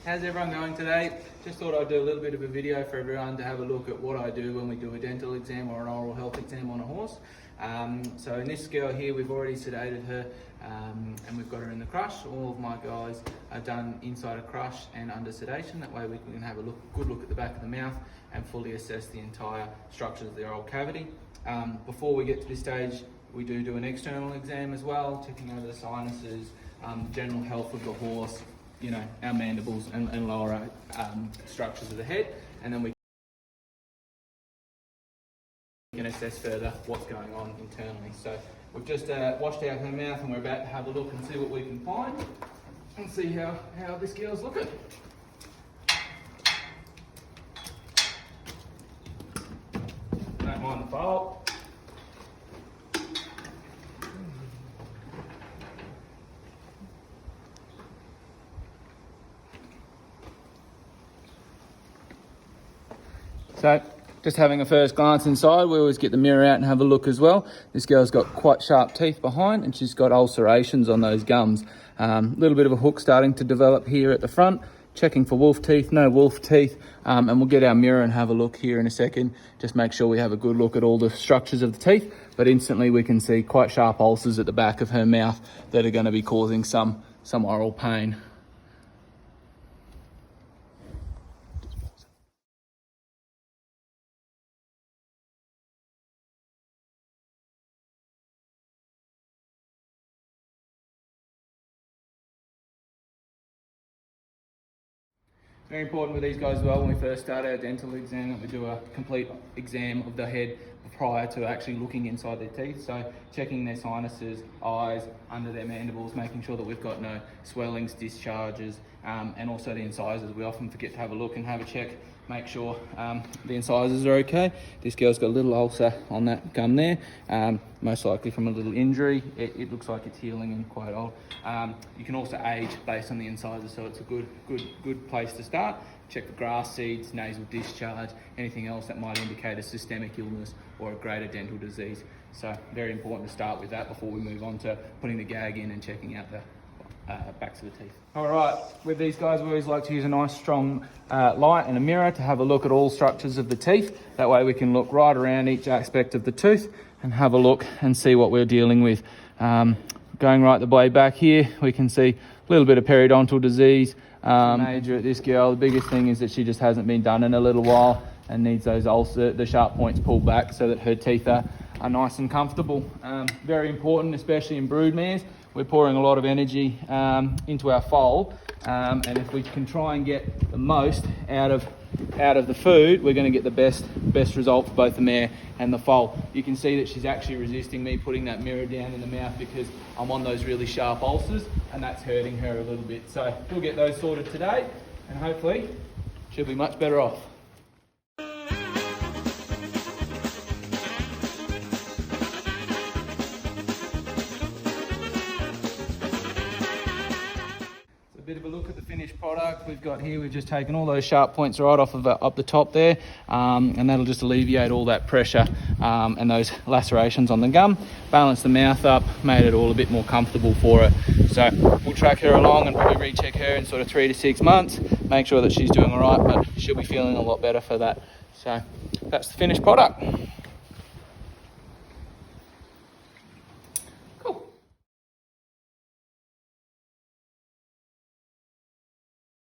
How's everyone going today? Just thought I'd do a little bit of a video for everyone to have a look at what I do when we do a dental exam or an oral health exam on a horse. So in this girl here, we've already sedated her and we've got her in the crush. All of my guys are done inside a crush and under sedation. That way we can have a good look at the back of the mouth and fully assess the entire structures of the oral cavity. Before we get to this stage, we do an external exam as well, checking over the sinuses, general health of the horse, you know, our mandibles and lower structures of the head, and then we can assess further what's going on internally. So we've just washed out her mouth and we're about to have a look and see what we can find and see how this girl's looking. Don't mind the fold. So, just having a first glance inside, we always get the mirror out and have a look as well. This girl's got quite sharp teeth behind and she's got ulcerations on those gums. A little bit of a hook starting to develop here at the front. Checking for wolf teeth, no wolf teeth. And we'll get our mirror and have a look here in a second. Just make sure we have a good look at all the structures of the teeth. But instantly we can see quite sharp ulcers at the back of her mouth that are going to be causing some oral pain. Very important with these guys as well, when we first start our dental exam, that we do a complete exam of the head prior to actually looking inside their teeth. So checking their sinuses, eyes, under their mandibles, making sure that we've got no swellings, discharges, and also the incisors. We often forget to have a look and have a check, make sure the incisors are okay. This girl's got a little ulcer on that gum there, most likely from a little injury. It looks like it's healing and quite old. You can also age based on the incisors, so it's a good place to start. Check for grass seeds, nasal discharge, anything else that might indicate a systemic illness or a greater dental disease. So very important to start with that before we move on to putting the gag in and checking out the backs of the teeth. All right, with these guys, we always like to use a nice strong light and a mirror to have a look at all structures of the teeth. That way we can look right around each aspect of the tooth and have a look and see what we're dealing with. Going right the way back here, we can see a little bit of periodontal disease. Major at this girl, the biggest thing is that she just hasn't been done in a little while and needs those the sharp points pulled back so that her teeth are nice and comfortable. Very important, especially in brood mares. We're pouring a lot of energy into our foal, and if we can try and get the most out of the food, we're going to get the best result for both the mare and the foal. You can see that she's actually resisting me putting that mirror down in the mouth because I'm on those really sharp ulcers and that's hurting her a little bit. So we'll get those sorted today and hopefully she'll be much better off. A bit of a look at the finished product we've got here. We've just taken all those sharp points right off of up the top there, and that'll just alleviate all that pressure and those lacerations on the gum, balance the mouth up, made it all a bit more comfortable for her. So we'll track her along and probably recheck her in sort of 3 to 6 months, make sure that she's doing all right, but she'll be feeling a lot better for that. So that's the finished product.